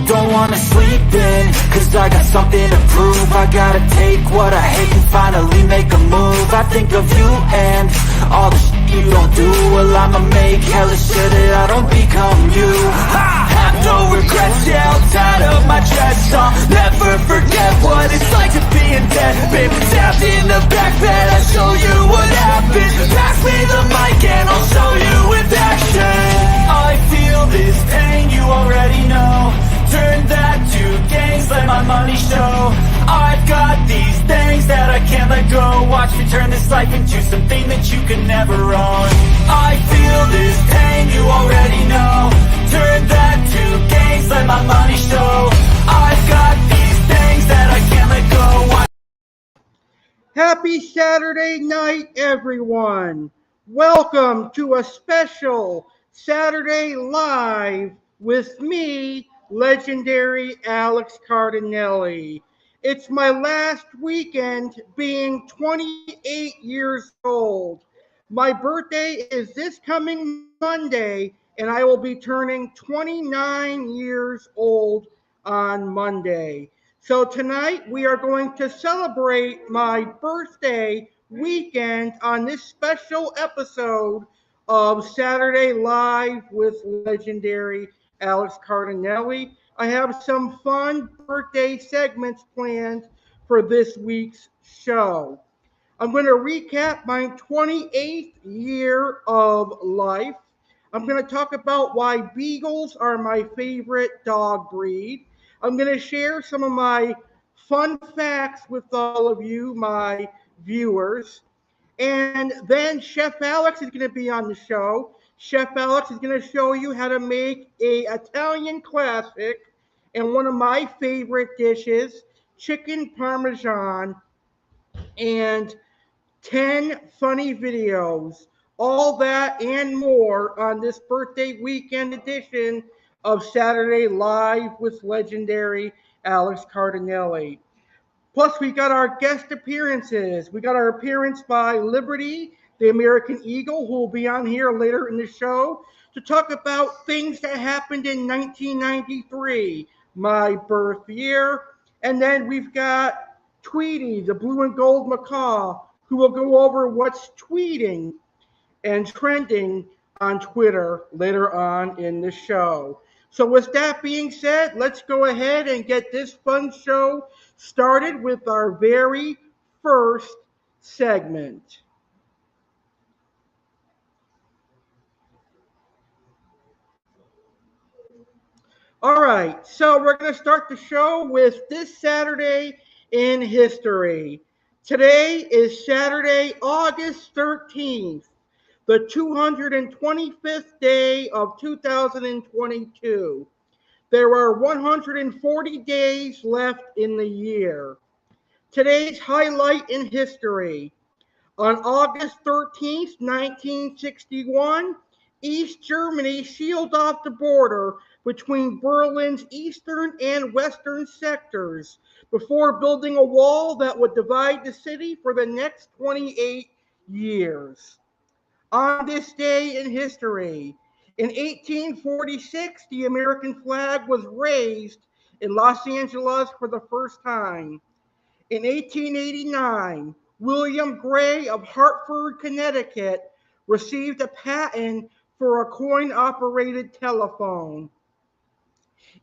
Don't wanna sleep in, cause I got something to prove. I gotta take what I hate and finally make a move. I think of you and all the shit you don't do. Well, I'ma make hella sure that I don't become you. Have no regrets, yeah, I'll tie up my chest. I'll never forget what it's like to be in debt. Been stabbed in the back bed, I'll show you what happens. Pass me the mic and I'll show you with action. I feel this pain, you already know. Turn that to gains, let my money show. I've got these things that I can't let go. Watch me turn this life into something that you can never own. I feel this pain, you already know. Turn that to gains, let my money show. I've got these things that I can't let go. Happy Saturday night, everyone. Welcome to a special Saturday Live with me, Legendary Alex Cardinale. It's my last weekend being 28 years old. My birthday is this coming Monday, and I will be turning 29 years old on Monday. So tonight we are going to celebrate my birthday weekend on this special episode of Saturday Live with Legendary Alex Cardinale. I have some fun birthday segments planned for this week's show. I'm going to recap my 28th year of life. I'm going to talk about why Beagles are my favorite dog breed. I'm going to share some of my fun facts with all of you, my viewers. And then Chef Alex is going to be on the show. Chef Alex is going to show you how to make an Italian classic and one of my favorite dishes, Chicken Parmigiana, and 10 funny videos. All that and more on this birthday weekend edition of Saturday Live with Legendary Alex Cardinale. Plus, we got our guest appearances. We got our appearance by Liberty, the American Eagle, who will be on here later in the show to talk about things that happened in 1993, my birth year. And then we've got Tweety, the blue and gold macaw, who will go over what's tweeting and trending on Twitter later on in the show. So with that being said, let's go ahead and get this fun show started with our very first segment. All right, so we're going to start the show with this Saturday in history. Today is Saturday, August 13th, the 225th day of 2022. There are 140 days left in the year. Today's highlight in history. On August 13th, 1961, East Germany sealed off the border between Berlin's eastern and western sectors before building a wall that would divide the city for the next 28 years. On this day in history, in 1846, the American flag was raised in Los Angeles for the first time. In 1889, William Gray of Hartford, Connecticut, received a patent for a coin-operated telephone.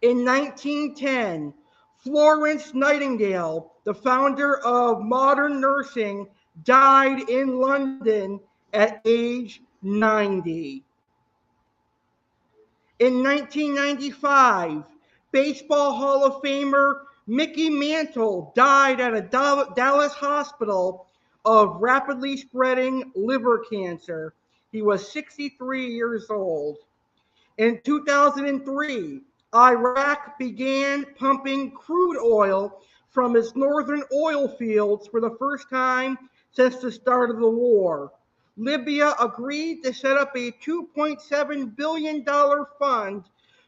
In 1910, Florence Nightingale, the founder of modern nursing, died in London at age 90. In 1995, Baseball Hall of Famer Mickey Mantle died at a Dallas hospital of rapidly spreading liver cancer. He was 63 years old. In 2003, Iraq began pumping crude oil from its northern oil fields for the first time since the start of the war. Libya agreed to set up a $2.7 billion fund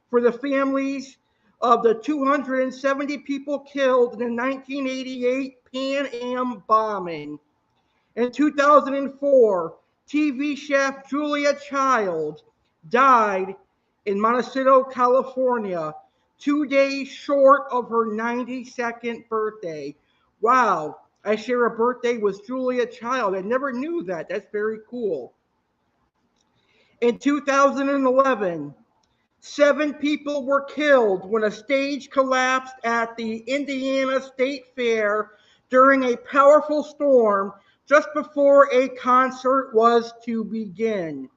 for the families of the 270 people killed in the 1988 Pan Am bombing. In 2004, TV chef Julia Child died in Montecito, California, 2 days short of her 92nd birthday. Wow, I share a birthday with Julia Child. I never knew that. That's very cool. In 2011, 7 people were killed when a stage collapsed at the Indiana State Fair during a powerful storm just before a concert was to begin.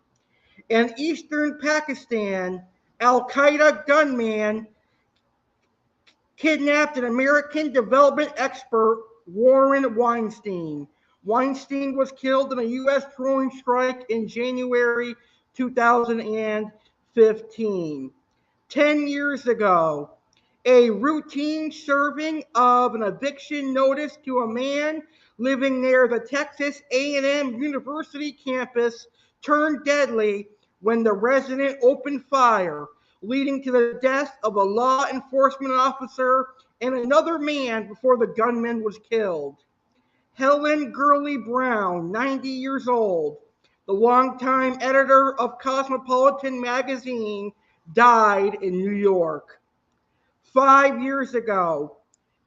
In eastern Pakistan, Al Qaeda gunman kidnapped an American development expert, Warren Weinstein. Weinstein was killed in a U.S. drone strike in January 2015. 10 years ago, a routine serving of an eviction notice to a man living near the Texas A&M University campus turned deadly when the resident opened fire, leading to the death of a law enforcement officer and another man before the gunman was killed. Helen Gurley Brown, 90 years old, the longtime editor of Cosmopolitan magazine, died in New York. 5 years ago,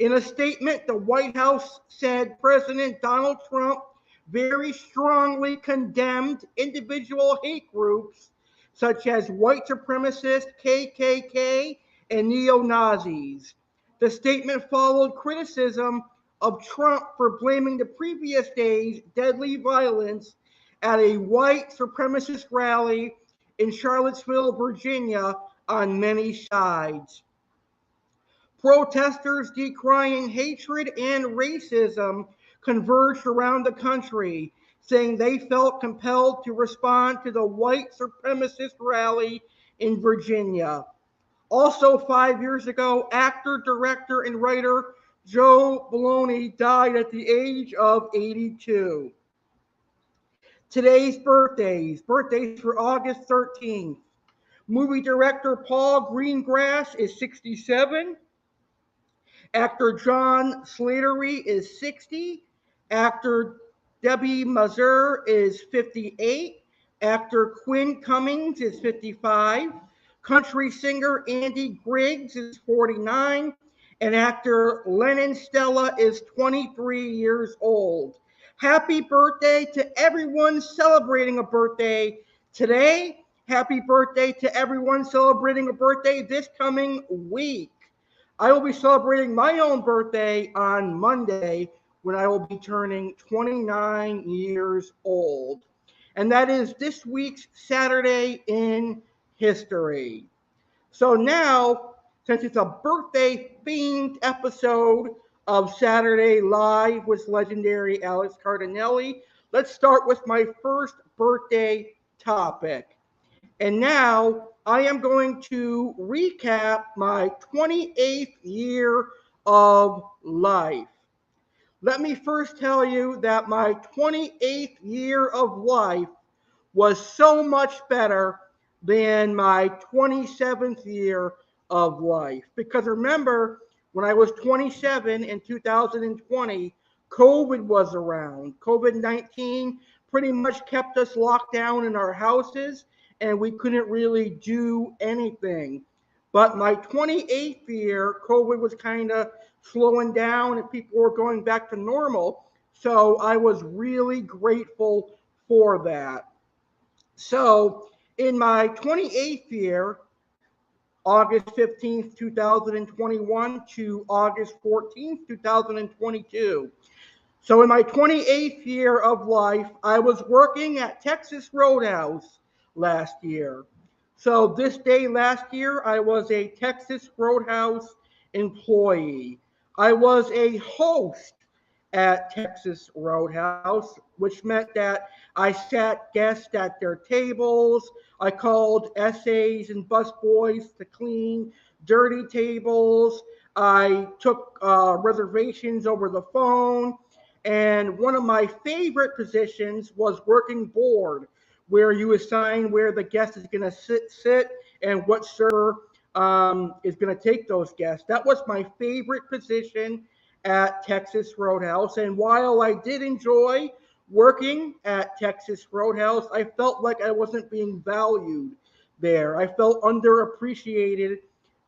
in a statement, the White House said President Donald Trump very strongly condemned individual hate groups such as white supremacists, KKK, and neo-Nazis. The statement followed criticism of Trump for blaming the previous day's deadly violence at a white supremacist rally in Charlottesville, Virginia, on many sides. Protesters decrying hatred and racism converged around the country, saying they felt compelled to respond to the white supremacist rally in Virginia. Also, 5 years ago, actor, director, and writer Joe Bologna died at the age of 82. Today's birthdays for August 13th. Movie director Paul Greengrass is 67. Actor John Slattery is 60. Actor Debbie Mazur is 58. Actor Quinn Cummings is 55. Country singer Andy Griggs is 49. And actor Lennon Stella is 23 years old. Happy birthday to everyone celebrating a birthday today. Happy birthday to everyone celebrating a birthday this coming week. I will be celebrating my own birthday on Monday when I will be turning 29 years old. And that is this week's Saturday in history. So now, since it's a birthday themed episode of Saturday Live with Legendary Alex Cardinale, let's start with my first birthday topic. And now I am going to recap my 28th year of life. Let me first tell you that my 28th year of life was so much better than my 27th year of life. Because remember, when I was 27 in 2020, COVID was around. COVID-19 pretty much kept us locked down in our houses, and we couldn't really do anything. But my 28th year, COVID was kind of slowing down and people were going back to normal. So I was really grateful for that. So in my 28th year, August 15th, 2021 to August 14th, 2022. So in my 28th year of life, I was working at Texas Roadhouse last year. So this day last year, I was a Texas Roadhouse employee. I was a host at Texas Roadhouse, which meant that I sat guests at their tables. I called SAs and busboys to clean dirty tables. I took reservations over the phone. And one of my favorite positions was working board, where you assign where the guest is going to sit and what server is going to take those guests. That was my favorite position at Texas Roadhouse. And while I did enjoy working at Texas Roadhouse, I felt like I wasn't being valued there. I felt underappreciated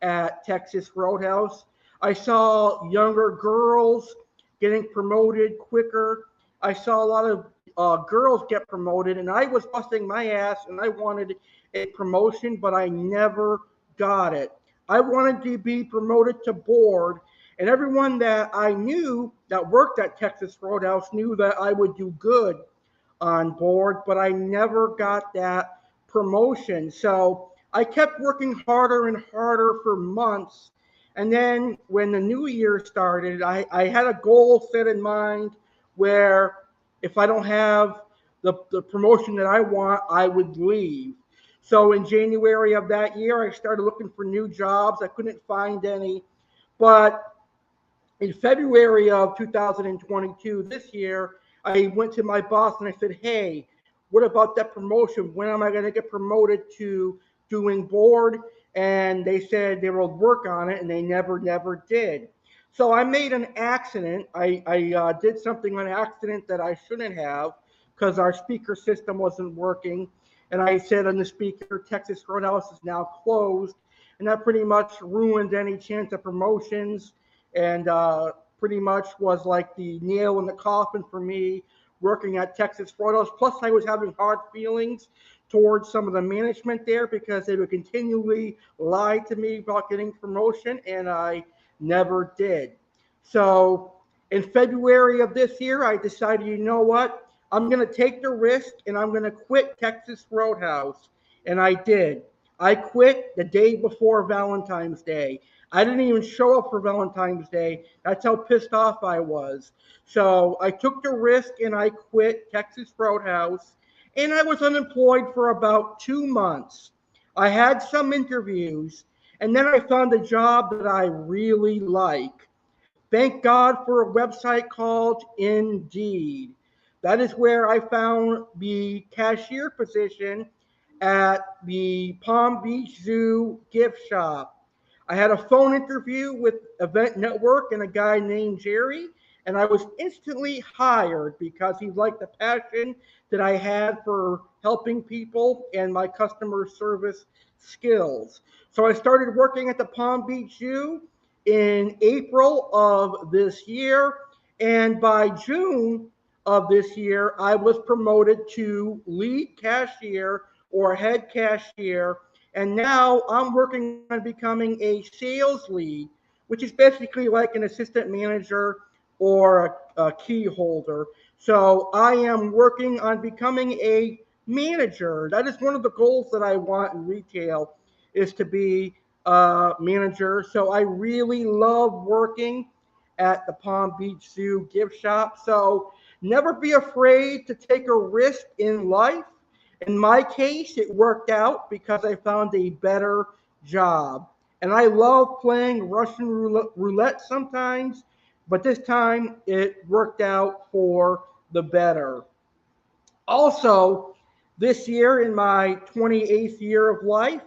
at Texas Roadhouse. I saw younger girls getting promoted quicker. I saw a lot of girls get promoted, and I was busting my ass, and I wanted a promotion, but I never got it. I wanted to be promoted to board, and everyone that I knew that worked at Texas Roadhouse knew that I would do good on board, but I never got that promotion. So I kept working harder and harder for months. And then when the new year started, I had a goal set in mind where if I don't have the promotion that I want, I would leave. So in January of that year, I started looking for new jobs. I couldn't find any. But in February of 2022, this year, I went to my boss and I said, hey, what about that promotion? When am I going to get promoted to doing board? And they said they will work on it, and they never did. So I made an accident. I did something on accident that I shouldn't have because our speaker system wasn't working. And I said on the speaker, Texas Roadhouse is now closed. And that pretty much ruined any chance of promotions, and pretty much was like the nail in the coffin for me working at Texas Roadhouse. Plus, I was having hard feelings towards some of the management there because they would continually lie to me about getting promotion, and I never did. So in February of this year, I decided, you know what? I'm going to take the risk, and I'm going to quit Texas Roadhouse. And I did. I quit the day before Valentine's Day. I didn't even show up for Valentine's Day. That's how pissed off I was. So I took the risk and I quit Texas Roadhouse. And I was unemployed for about 2 months. I had some interviews. And then I found a job that I really like. Thank God for a website called Indeed. That is where I found the cashier position at the Palm Beach Zoo gift shop. I had a phone interview with Event Network and a guy named Jerry, and I was instantly hired because he liked the passion that I had for helping people and my customer service skills. So I started working at the Palm Beach Zoo in April of this year, and by June of this year, I was promoted to lead cashier or head cashier. And now I'm working on becoming a sales lead, which is basically like an assistant manager or a key holder. So I am working on becoming a manager. That is one of the goals that I want in retail, is to be a manager. So I really love working at the Palm Beach Zoo gift shop. So never be afraid to take a risk in life. In my case, it worked out because I found a better job. And I love playing Russian roulette sometimes, but this time it worked out for the better. Also, this year in my 28th year of life,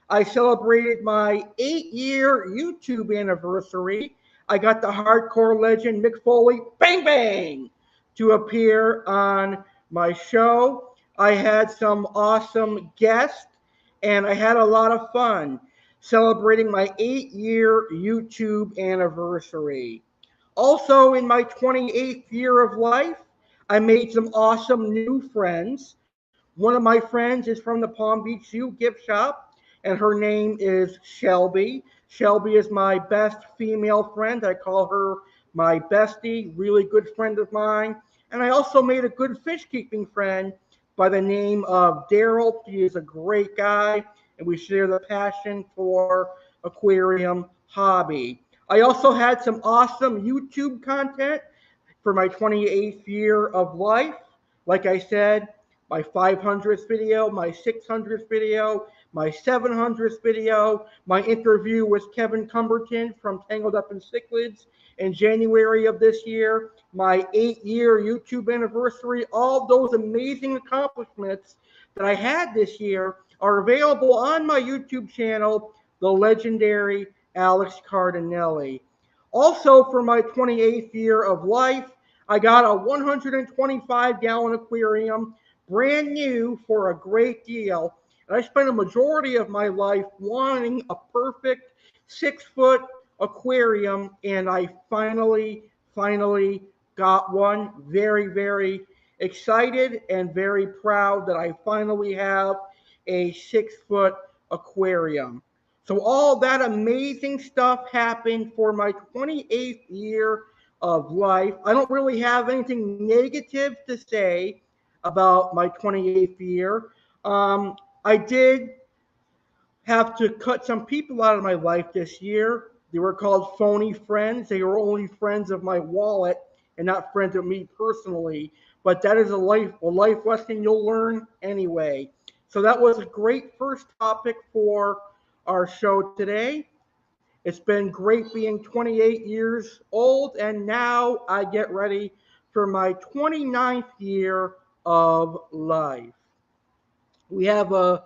I celebrated my 8-year YouTube anniversary. I got the hardcore legend Mick Foley, bang bang, to appear on my show. I had some awesome guests, and I had a lot of fun celebrating my 8-year YouTube anniversary. Also, in my 28th year of life, I made some awesome new friends. One of my friends is from the Palm Beach Zoo gift shop, and her name is Shelby. Shelby is my best female friend. I call her my bestie, really good friend of mine. And I also made a good fish keeping friend by the name of Daryl. He is a great guy, and we share the passion for aquarium hobby. I also had some awesome YouTube content for my 28th year of life. Like I said, my 500th video, my 600th video, my 700th video, my interview with Kevin Cumberton from Tangled Up in Cichlids in January of this year, my 8-year YouTube anniversary. All those amazing accomplishments that I had this year are available on my YouTube channel, The Legendary Alex Cardinale. Also, for my 28th year of life, I got a 125-gallon aquarium, brand new, for a great deal. And I spent a majority of my life wanting a perfect 6-foot aquarium, and I finally got one. Very, very excited and very proud that I finally have a 6-foot aquarium. So all that amazing stuff happened for my 28th year of life. I don't really have anything negative to say about my 28th year. I did have to cut some people out of my life this year. They were called phony friends. They were only friends of my wallet and not friends of me personally. But that is a life lesson you'll learn anyway. So that was a great first topic for our show today. It's been great being 28 years old, and now I get ready for my 29th year of life. We have a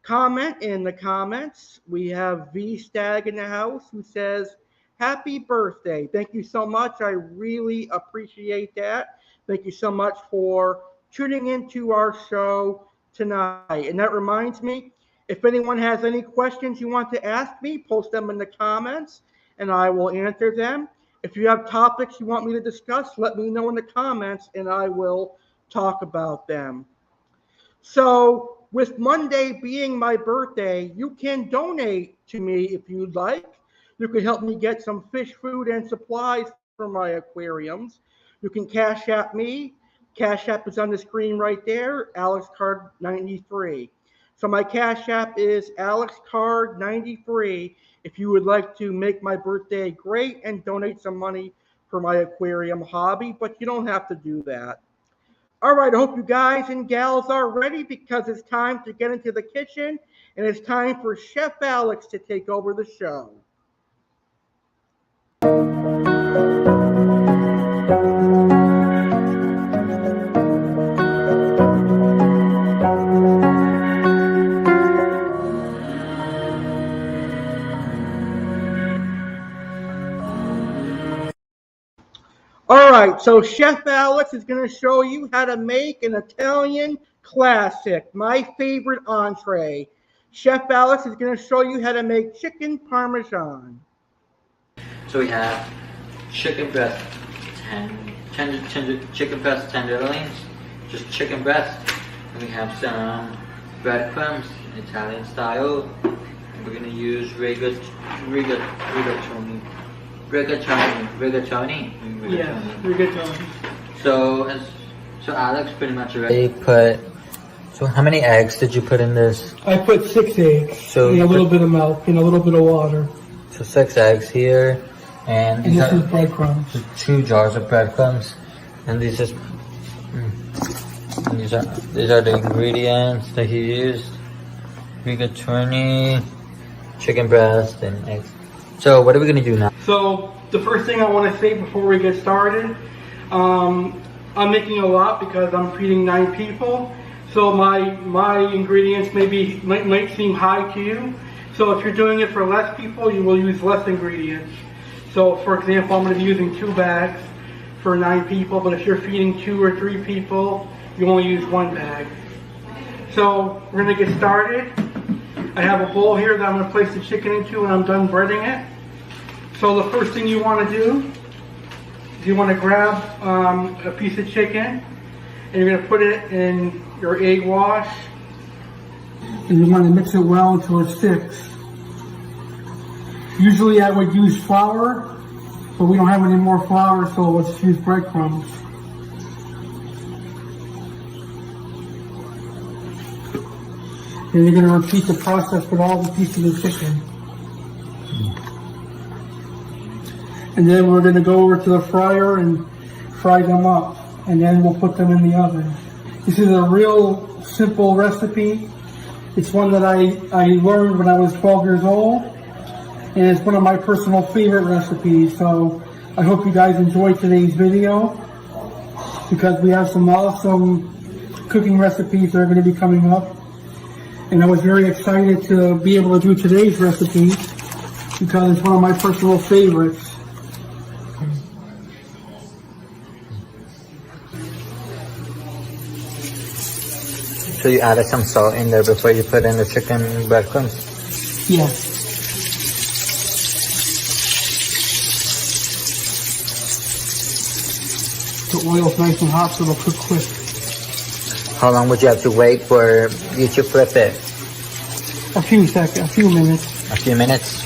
comment in the comments. We have V Stag in the house who says, "Happy birthday." Thank you so much. I really appreciate that. Thank you so much for tuning into our show tonight. And that reminds me, if anyone has any questions you want to ask me, post them in the comments and I will answer them. If you have topics you want me to discuss, let me know in the comments and I will talk about them. So with Monday being my birthday, you can donate to me if you'd like. You can help me get some fish food and supplies for my aquariums. You can Cash App me. Cash App is on the screen right there, AlexCard93. So my Cash App is AlexCard93 if you would like to make my birthday great and donate some money for my aquarium hobby, but you don't have to do that. All right, I hope you guys and gals are ready because it's time to get into the kitchen and it's time for Chef Alex to take over the show. All right, so Chef Alex is going to show you how to make an Italian classic, my favorite entree. Chef Alex is going to show you how to make chicken parmesan. So we have chicken breast, chicken breast tenderloins, just chicken breast. And we have some breadcrumbs, Italian style. And we're going to use rigatoni. So Alex pretty much already put. So how many eggs did you put in this? I put 6 eggs and a little bit of milk and a little bit of water. So 6 eggs here, and this is breadcrumbs. 2 jars of breadcrumbs, and these are the ingredients that he used: rigatoni, chicken breast, and eggs. So what are we gonna do now? So the first thing I want to say before we get started, I'm making a lot because I'm feeding 9 people. So my ingredients might seem high to you. So if you're doing it for less people, you will use less ingredients. So for example, I'm going to be using 2 bags for 9 people, but if you're feeding 2 or 3 people, you only use 1 bag. So we're going to get started. I have a bowl here that I'm going to place the chicken into when I'm done breading it. So the first thing you want to do is you want to grab a piece of chicken and you're going to put it in your egg wash. And you want to mix it well until it sticks. Usually I would use flour, but we don't have any more flour, so let's use breadcrumbs. And you're going to repeat the process with all the pieces of chicken. And then we're going to go over to the fryer and fry them up. And then we'll put them in the oven. This is a real simple recipe. It's one that I learned when I was 12 years old. And it's one of my personal favorite recipes. So I hope you guys enjoyed today's video, because we have some awesome cooking recipes that are going to be coming up. And I was very excited to be able to do today's recipe because it's one of my personal favorites. So you added some salt in there before you put in the chicken breadcrumbs? Yeah. The oil's nice and hot, so it'll cook quick. How long would you have to wait for you to flip it? A few minutes. A few minutes?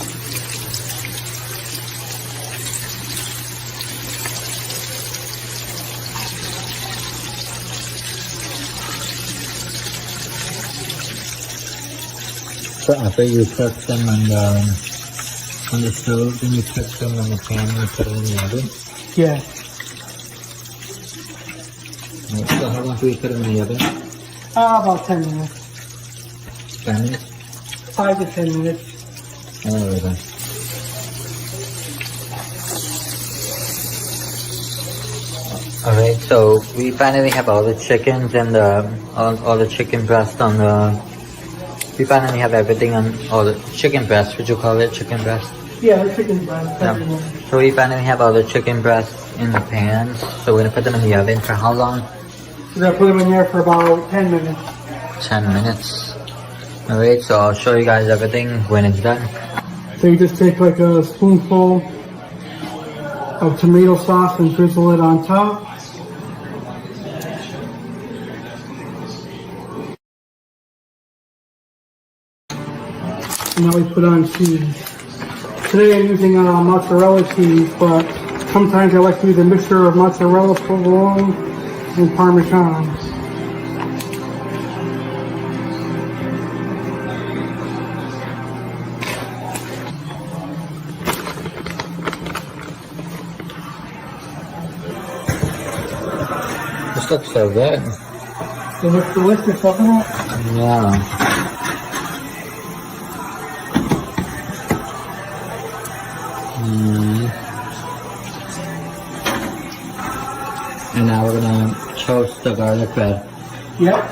So after you cook them on the stove, then you cook them on the pan and put it in the oven? Yeah. So how long do you put them in the oven? About 10 minutes. 10 minutes? 5 to 10 minutes. Alright then. Alright, so we finally have all the chickens and all the chicken breast on the... We finally have everything on all the chicken breast. Would you call it chicken breast? Yeah, the chicken breast. Yeah. So we finally have all the chicken breast in the pans. So we're gonna put them in the oven for how long? We're gonna put them in there for about 10 minutes. 10 minutes. Alright, so I'll show you guys everything when it's done. So you just take like a spoonful of tomato sauce and drizzle it on top. And now we put on cheese. Today I'm using mozzarella cheese, but sometimes I like to use a mixture of mozzarella, provolone, and Parmesan. This looks so good. It looks delicious, doesn't it? Yeah. And now we're gonna toast the garlic bread. Yep.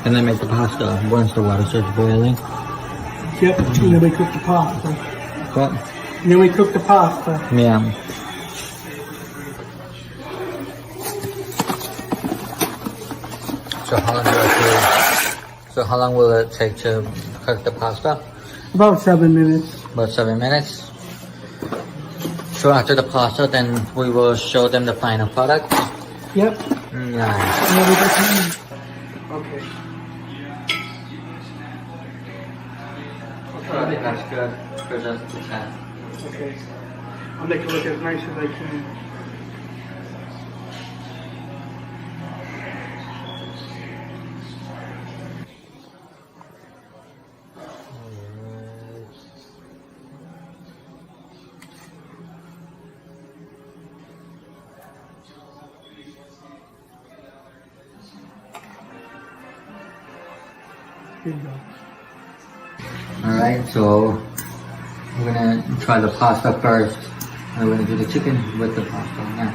And then make the pasta once the water starts boiling. Yep. And then we cook the pasta. What? And then we cook the pasta. Yeah. So how long will it take to cook the pasta? About 7 minutes. About 7 minutes. So after the pasta, then we will show them the final product. Yep. Nice. Okay. I think that's good for just the test. Okay. I'll make it look as nice as I can. Here you go. Alright, so we're gonna try the pasta first. And we're gonna do the chicken with the pasta now.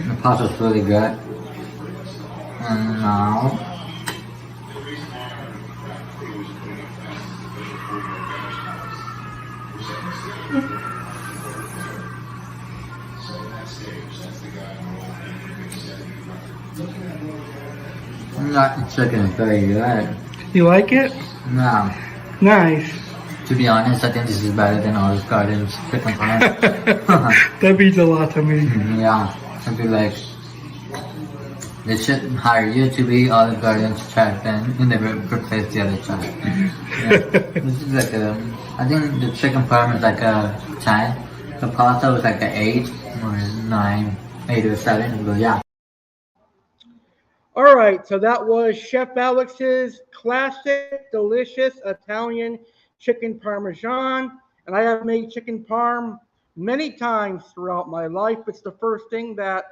The pasta's really good. And now the chicken is very good. You like it? No. Nice. To be honest, I think this is better than Olive Garden's chicken parm. That means a lot to me. Yeah. I'd be like, They should hire you to be Olive Garden's chef and you never replace the other chef. Yeah. This is like a, I think the chicken parm is like a 10. The pasta was like an 8 or 9, 8 or 7. But yeah. All right, so that was Chef Alex's classic, delicious Italian chicken parmesan. And I have made chicken parm many times throughout my life. It's the first thing that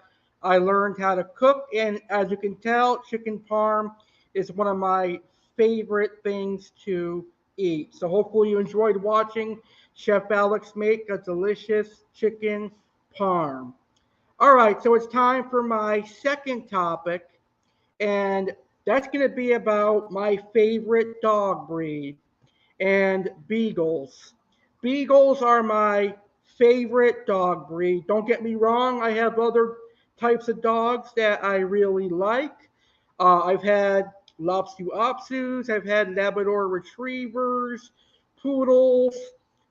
I learned how to cook. And as you can tell, chicken parm is one of my favorite things to eat. So hopefully you enjoyed watching Chef Alex make a delicious chicken parm. All right, so it's time for my second topic, and that's going to be about my favorite dog breed and Beagles. Beagles are my favorite dog breed. Don't get me wrong, I have other types of dogs that I really like. I've had Lopsu Opsus, I've had Labrador Retrievers, Poodles.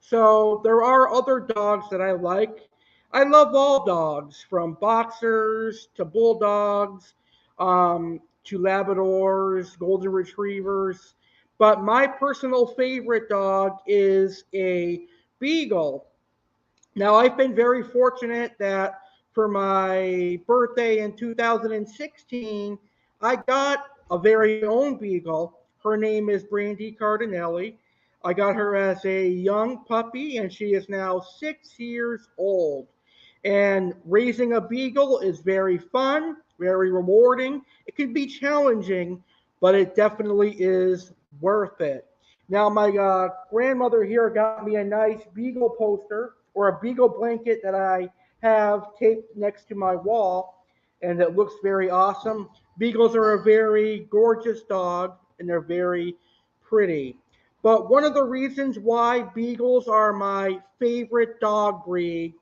So there are other dogs that I like. I love all dogs, from boxers to bulldogs, to Labradors, Golden Retrievers. But my personal favorite dog is a Beagle. Now, I've been very fortunate that for my birthday in 2016, I got a very own Beagle. Her name is Brandy Cardinale. I got her as a young puppy, and she is now 6 years old. And raising a Beagle is very fun, very rewarding. It can be challenging, but it definitely is worth it. Now, my grandmother here got me a nice Beagle poster, or a Beagle blanket that I have taped next to my wall, and it looks very awesome. Beagles are a very gorgeous dog, and they're very pretty. But one of the reasons why Beagles are my favorite dog breed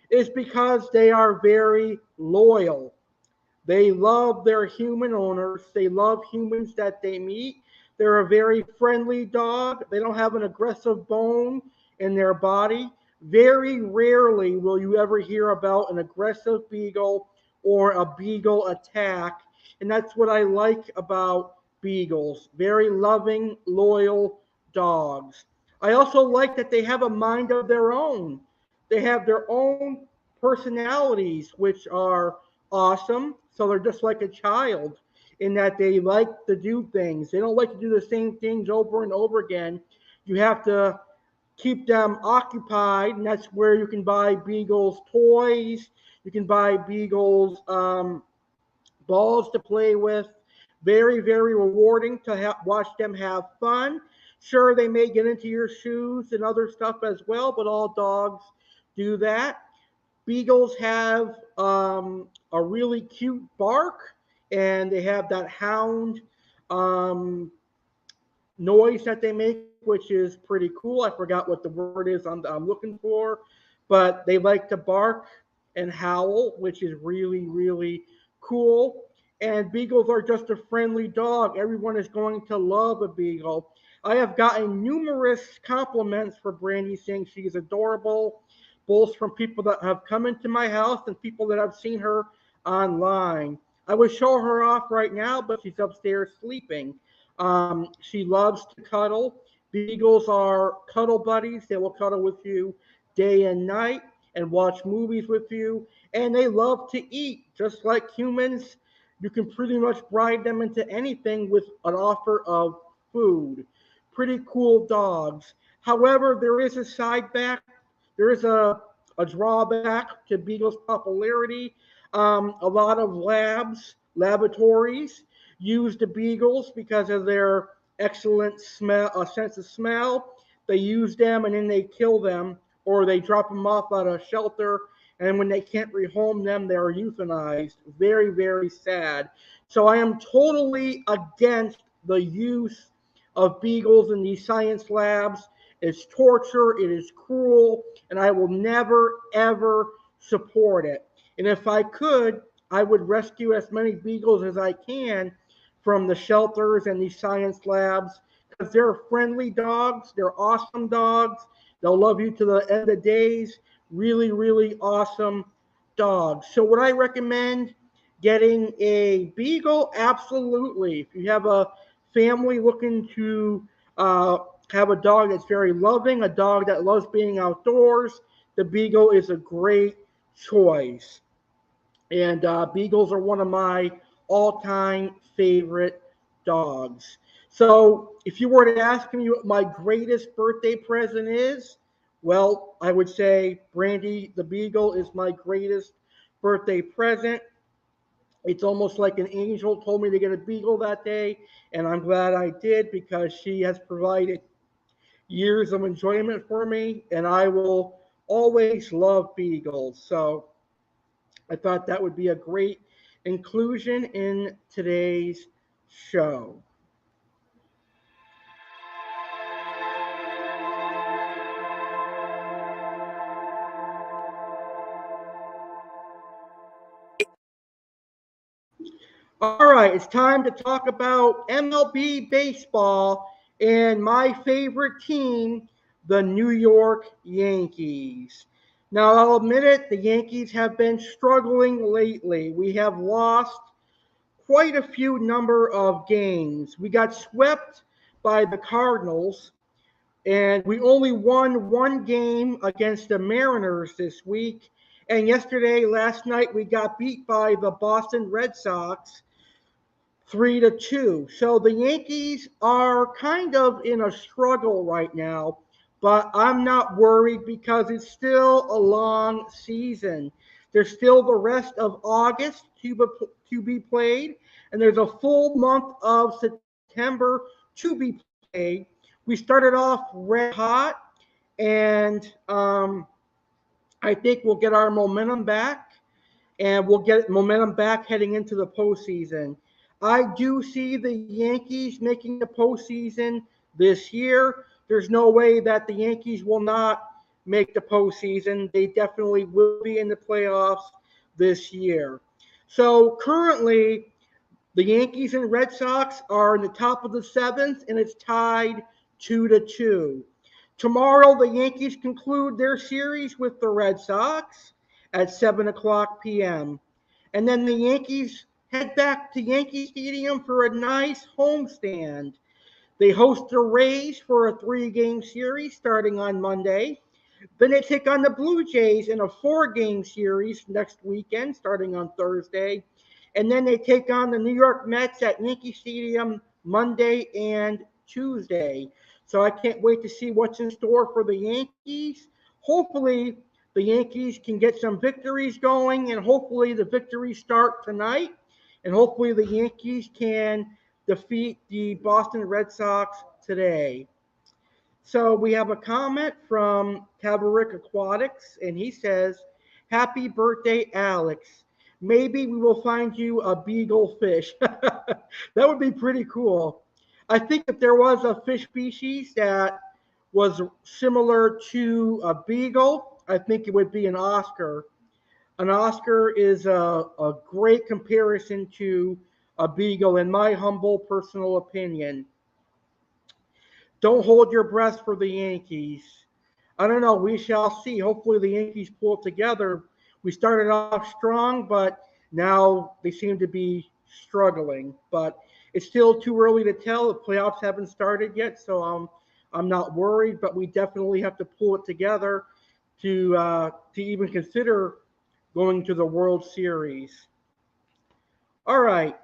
is because they are very loyal. They love their human owners. They love humans that they meet. They're a very friendly dog. They don't have an aggressive bone in their body. Very rarely will you ever hear about an aggressive beagle or a beagle attack. And that's what I like about beagles. Very loving, loyal dogs. I also like that they have a mind of their own. They have their own personalities, which are awesome. So they're just like a child in that they like to do things. They don't like to do the same things over and over again. You have to keep them occupied, and that's where you can buy Beagles toys. You can buy Beagles balls to play with. Very, very rewarding to watch them have fun. Sure, they may get into your shoes and other stuff as well, but all dogs do that. Beagles have a really cute bark, and they have that hound um, noise that they make, which is pretty cool. I forgot what the word is I'm looking for, but they like to bark and howl, which is really, really cool. And Beagles are just a friendly dog. Everyone is going to love a Beagle. I have gotten numerous compliments for Brandy, saying she's adorable, both from people that have come into my house and people that have seen her online. I would show her off right now, but she's upstairs sleeping. She loves to cuddle. Beagles are cuddle buddies. They will cuddle with you day and night and watch movies with you. And they love to eat, just like humans. You can pretty much bribe them into anything with an offer of food. Pretty cool dogs. However, there is a side back. There is a drawback to Beagle's popularity. A lot of laboratories use the Beagles because of their excellent smell, sense of smell. They use them and then they kill them, or they drop them off at a shelter. And when they can't rehome them, they are euthanized. Very, very sad. So I am totally against the use of Beagles in these science labs. It's torture, it is cruel, and I will never, ever support it. And if I could, I would rescue as many Beagles as I can from the shelters and these science labs, because they're friendly dogs, they're awesome dogs, they'll love you to the end of days. Really, really awesome dogs. So would I recommend getting a Beagle? Absolutely. If you have a family looking to uh, have a dog that's very loving, a dog that loves being outdoors, the Beagle is a great choice. And Beagles are one of my all-time favorite dogs. So if you were to ask me what my greatest birthday present is, well, I would say Brandy the Beagle is my greatest birthday present. It's almost like an angel told me to get a Beagle that day, and I'm glad I did because she has provided years of enjoyment for me, and I will always love Beagles. So I thought that would be a great inclusion in today's show. All right, it's time to talk about MLB baseball and my favorite team, the New York Yankees. Now, I'll admit it, the Yankees have been struggling lately. We have lost quite a few number of games. We got swept by the Cardinals, and we only won one game against the Mariners this week. And yesterday, last night, we got beat by the Boston Red Sox 3-2. So the Yankees are kind of in a struggle right now, but I'm not worried because it's still a long season. There's still the rest of August to be played, and there's a full month of September to be played. We started off red hot, and I think we'll get our momentum back and we'll get momentum back heading into the postseason. I do see the Yankees making the postseason this year. There's no way that the Yankees will not make the postseason. They definitely will be in the playoffs this year. So currently, the Yankees and Red Sox are in the top of the seventh, and it's tied 2-2. Tomorrow, the Yankees conclude their series with the Red Sox at 7 o'clock p.m. And then the Yankees head back to Yankee Stadium for a nice homestand. They host the Rays for a 3-game series starting on Monday. Then they take on the Blue Jays in a 4-game series next weekend starting on Thursday. And then they take on the New York Mets at Yankee Stadium Monday and Tuesday. So I can't wait to see what's in store for the Yankees. Hopefully, the Yankees can get some victories going, and hopefully, the victories start tonight. And hopefully, the Yankees can defeat the Boston Red Sox today. So we have a comment from Taverick Aquatics, and he says, "Happy birthday, Alex. Maybe we will find you a beagle fish." That would be pretty cool. I think if there was a fish species that was similar to a beagle, I think it would be an Oscar. An Oscar is a great comparison to a beagle, in my humble personal opinion. Don't hold your breath for the Yankees. I don't know. We shall see. Hopefully, the Yankees pull it together. We started off strong, but now they seem to be struggling. But it's still too early to tell. The playoffs haven't started yet, so I'm not worried. But we definitely have to pull it together to even consider going to the World Series. All right.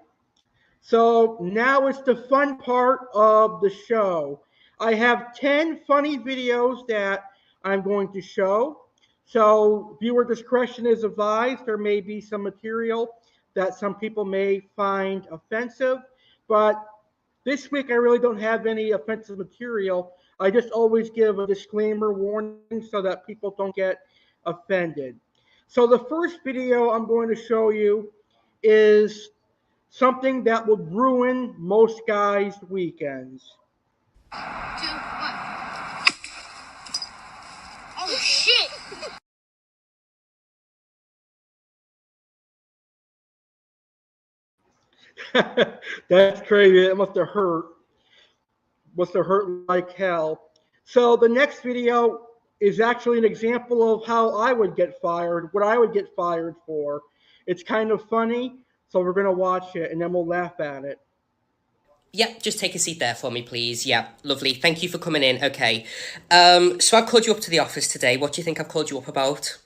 So now it's the fun part of the show. I have 10 funny videos that I'm going to show. So viewer discretion is advised. There may be some material that some people may find offensive, but this week I really don't have any offensive material. I just always give a disclaimer warning so that people don't get offended. So the first video I'm going to show you is something that would ruin most guys' weekends. 2, 1. Oh shit! That's crazy. It must have hurt. Must have hurt like hell. So the next video is actually an example of how I would get fired, what I would get fired for. It's kind of funny, So we're gonna watch it and then we'll laugh at it. Yep, just take a seat there for me, please. Yeah, lovely. Thank you for coming in. Okay. So I've called you up to the office today. What do you think I've called you up about?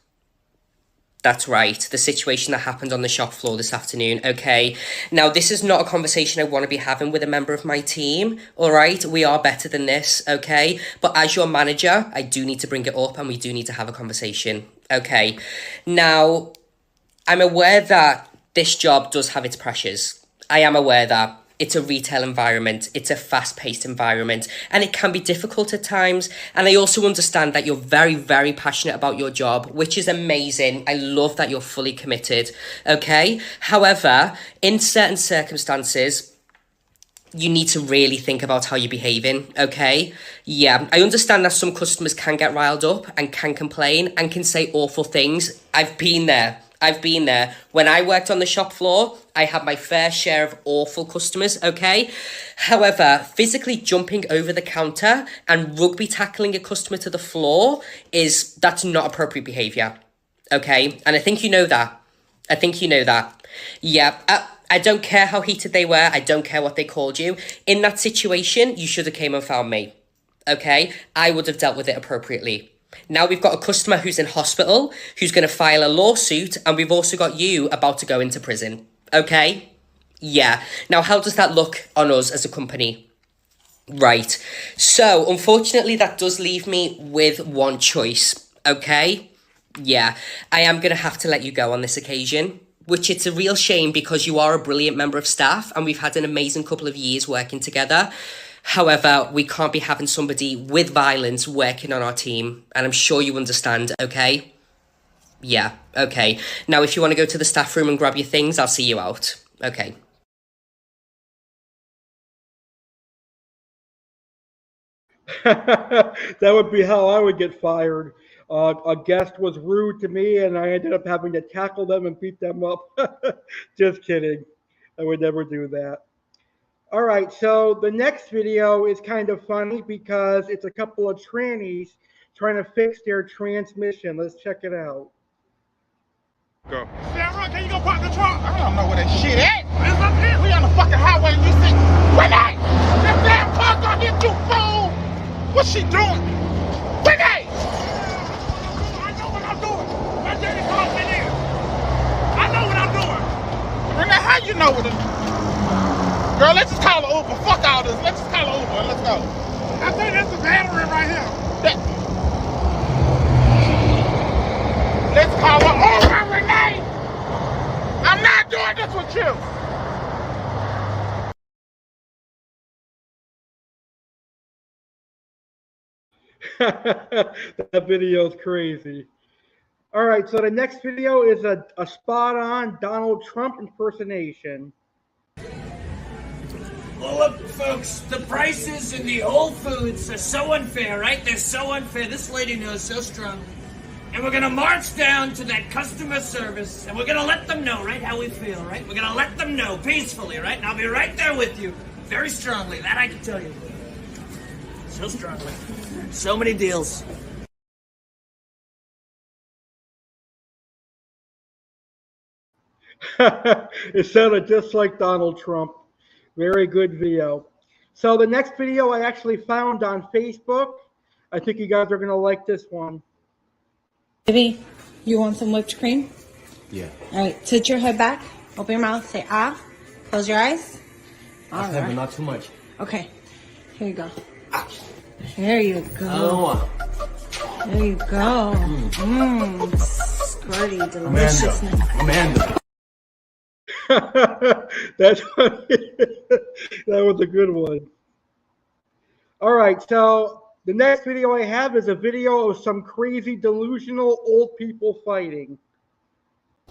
That's right, the situation that happened on the shop floor this afternoon, okay? Now, this is not a conversation I want to be having with a member of my team, all right? We are better than this, okay? But as your manager, I do need to bring it up and we do need to have a conversation, okay? Now, I'm aware that this job does have its pressures. I am aware that it's a retail environment, it's a fast-paced environment, and it can be difficult at times. And I also understand that you're very, very passionate about your job, which is amazing. I love that you're fully committed, okay? However, in certain circumstances, you need to really think about how you're behaving, okay? Yeah, I understand that some customers can get riled up and can complain and can say awful things. I've been there. When I worked on the shop floor, I had my fair share of awful customers, okay? However, physically jumping over the counter and rugby tackling a customer to the floor that's not appropriate behavior, okay? And I think you know that. Yeah, I don't care how heated they were. I don't care what they called you. In that situation, you should have came and found me, okay? I would have dealt with it appropriately. Now we've got a customer who's in hospital, who's going to file a lawsuit, and we've also got you about to go into prison, okay? Yeah. Now, how does that look on us as a company? Right. So, unfortunately, that does leave me with one choice, okay? Yeah. I am going to have to let you go on this occasion, which it's a real shame because you are a brilliant member of staff, and we've had an amazing couple of years working together. However, we can't be having somebody with violence working on our team, and I'm sure you understand, okay? Yeah, okay. Now, if you want to go to the staff room and grab your things, I'll see you out. Okay. That would be how I would get fired. A guest was rude to me, and I ended up having to tackle them and beat them up. Just kidding. I would never do that. All right, so the next video is kind of funny because it's a couple of trannies trying to fix their transmission. Let's check it out. Go. Sarah, can you go park the truck? I don't know where that shit at. It's up here. We on the fucking highway and you see, Renee! That damn car gonna hit you, fool! What's she doing? Renee! I know what I'm doing. My daddy called me in. I know what I'm doing. Renee, how you know what it is? Girl, let's just call an Uber. Fuck all this. Let's just call an Uber and let's go. I think that's the battery right here. Let's call an Uber, Renee. I'm not doing this with you. That video is crazy. All right, so the next video is a spot-on Donald Trump impersonation. Well, look, folks, the prices in the Whole Foods are so unfair, right? They're so unfair. This lady knows so strongly. And we're going to march down to that customer service, and we're going to let them know, right, how we feel, right? We're going to let them know peacefully, right? And I'll be right there with you, very strongly. That I can tell you. So strongly. So many deals. It sounded just like Donald Trump. Very good video. So the next video I actually found on Facebook. I think you guys are going to like this one. Baby, you want some whipped cream? Yeah. All right, tilt your head back. Open your mouth. Say ah. Close your eyes. All But right. not too much. Okay. Here you go. There you go. I don't want. There you go. Mmm. Squirty deliciousness. Amanda. That's funny. That was a good one. All right, so the next video I have is a video of some crazy delusional old people fighting.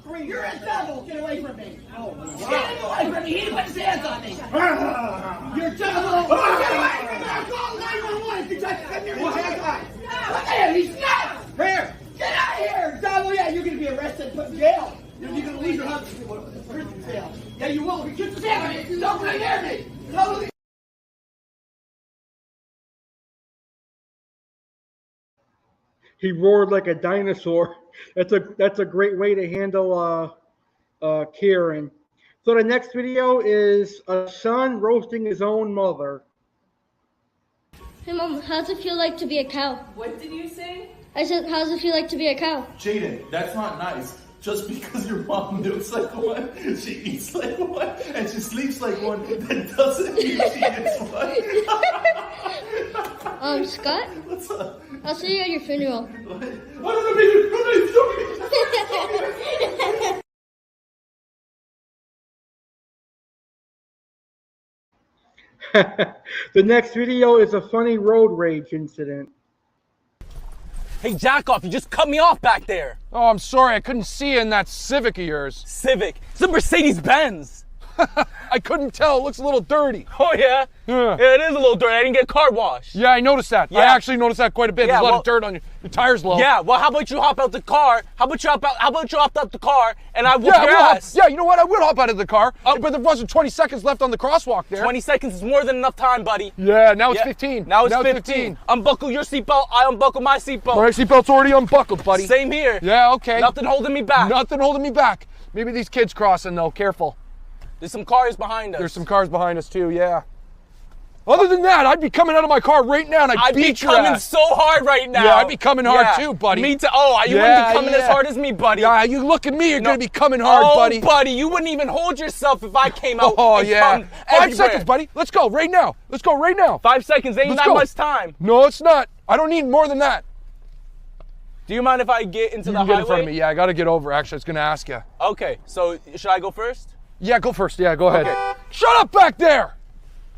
You're a devil! Get away from me! Oh, wow. Get away from me! He put his hands on me! You're a devil! Get away from me! I'll call 911 if you touch him! You're a devil! Look at him! He's not! Here! Get out of here! Devil, yeah, you're going to be arrested and put in jail! You're going to leave your house to prison jail. Yeah, you will. If you keep your hands on me, don't come near me! Devil, He roared like a dinosaur. That's a great way to handle Karen. So the next video is a son roasting his own mother. Hey Mom, how does it feel like to be a cow? What did you say? I said, how does it feel like to be a cow? Jaden, that's not nice. Just because your mom looks like one, she eats like one, and she sleeps like one, that doesn't mean she is one. Scott? What's up? I'll see you at your funeral. What? I don't know, The next video is a funny road rage incident. Hey, Jackoff, you just cut me off back there. Oh, I'm sorry. I couldn't see you in that Civic of yours. Civic? It's a Mercedes-Benz. I couldn't tell. It looks a little dirty. Oh, yeah? Yeah, it is a little dirty. I didn't get car wash. Yeah, I noticed that. Yeah. I actually noticed that quite a bit. There's a lot of dirt on your tires low. Yeah, well, how about you hop out the car? How about you hop out the car and I whoop your ass? Yeah, you know what? I would hop out of the car, but there wasn't 20 seconds left on the crosswalk there. 20 seconds is more than enough time, buddy. Yeah, now it's 15. Now it's 15. Unbuckle your seatbelt. I unbuckle my seatbelt. My seatbelt's already unbuckled, buddy. Same here. Yeah, okay. Nothing holding me back. Nothing holding me back. Maybe these kids crossing, though. Careful. There's some cars behind us. There's some cars behind us, too, yeah. Other than that, I'd be coming out of my car right now and I'd beat your ass. I'd be coming so hard right now. Yeah, I'd be coming hard too, buddy. Me too. Oh, you wouldn't be coming as hard as me, buddy. Yeah, you look at me, you're going to be coming hard, buddy. Oh, buddy, you wouldn't even hold yourself if I came out. Oh, yeah. Come 5 seconds, buddy. Let's go right now. Let's go right now. 5 seconds ain't that much time. No, it's not. I don't need more than that. Do you mind if I get into the highway? Get in front of me. Yeah, I got to get over. Actually, I was going to ask you. Okay, so should I go first? Yeah, go first. Yeah, go ahead. Okay. Shut up back there.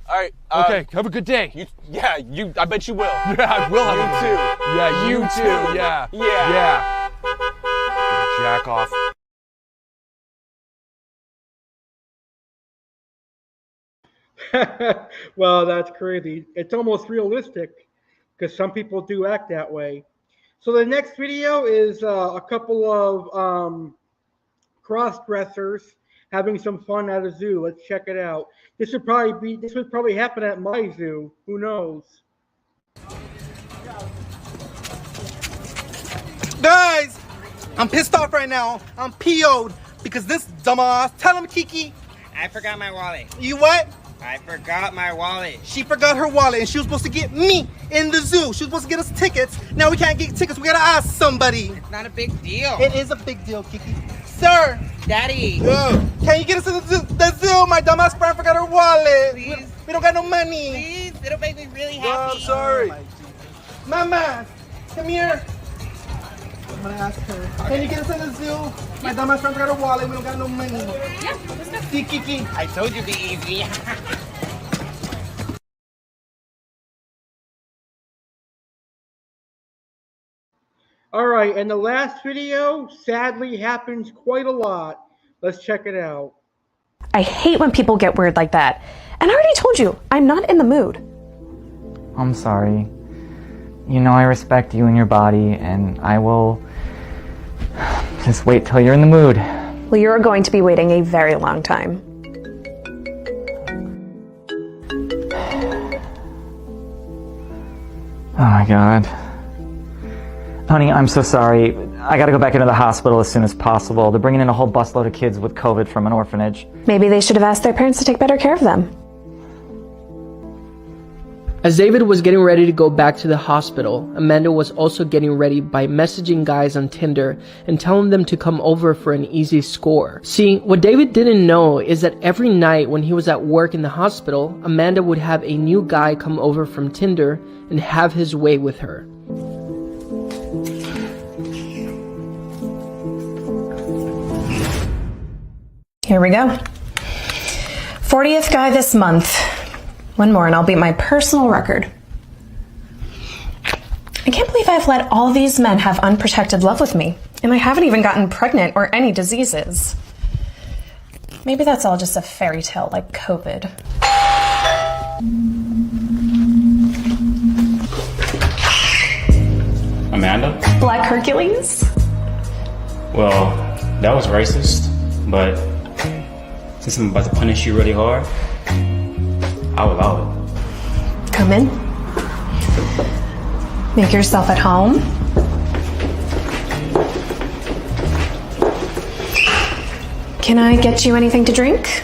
All right. Okay, have a good day. I bet you will. Yeah, I will. You too. Yeah, you too. Yeah. Yeah. Jack off. Well, that's crazy. It's almost realistic because some people do act that way. So the next video is a couple of cross-dressers having some fun at a zoo. Let's check it out. This would probably happen at my zoo. Who knows? Guys, I'm pissed off right now. I'm PO'd because this dumbass. Tell him, Kiki. I forgot my wallet. You what? I forgot my wallet. She forgot her wallet and she was supposed to get me in the zoo. She was supposed to get us tickets. Now we can't get tickets. We gotta ask somebody. It's not a big deal. It is a big deal, Kiki. Sir. Daddy. Can you get us in the zoo? My dumbass friend forgot her wallet. Please. We don't got no money. Please, it'll make me really happy. I'm sorry. Mama, come here. I'm gonna ask her. Can you get us in the zoo? My dumbass friend forgot her wallet. We don't got no money. Yeah, let's go. See, Kiki. I told you it'd be easy. All right, and the last video sadly happens quite a lot. Let's check it out. I hate when people get weird like that. And I already told you, I'm not in the mood. I'm sorry. You know I respect you and your body, and I will just wait till you're in the mood. Well, you're going to be waiting a very long time. Oh my God. Honey, I'm so sorry. I gotta go back into the hospital as soon as possible. They're bringing in a whole busload of kids with COVID from an orphanage. Maybe they should have asked their parents to take better care of them. As David was getting ready to go back to the hospital, Amanda was also getting ready by messaging guys on Tinder and telling them to come over for an easy score. See, what David didn't know is that every night when he was at work in the hospital, Amanda would have a new guy come over from Tinder and have his way with her. Here we go. 40th guy this month. One more and I'll beat my personal record. I can't believe I've let all these men have unprotected love with me, and I haven't even gotten pregnant or any diseases. Maybe that's all just a fairy tale like COVID. Amanda? Black Hercules? Well, that was racist, but since I'm about to punish you really hard, I'll allow it. Come in. Make yourself at home. Can I get you anything to drink?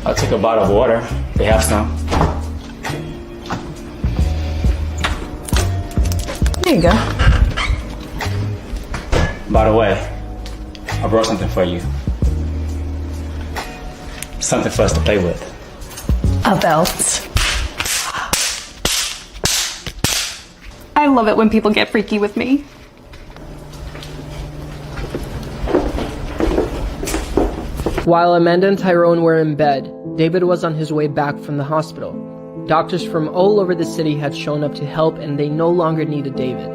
I'll take a bottle of water. They have some. There you go. By the way, I brought something for you. Something for us to play with. A belt. I love it when people get freaky with me. While Amanda and Tyrone were in bed, David was on his way back from the hospital. Doctors from all over the city had shown up to help, and they no longer needed David.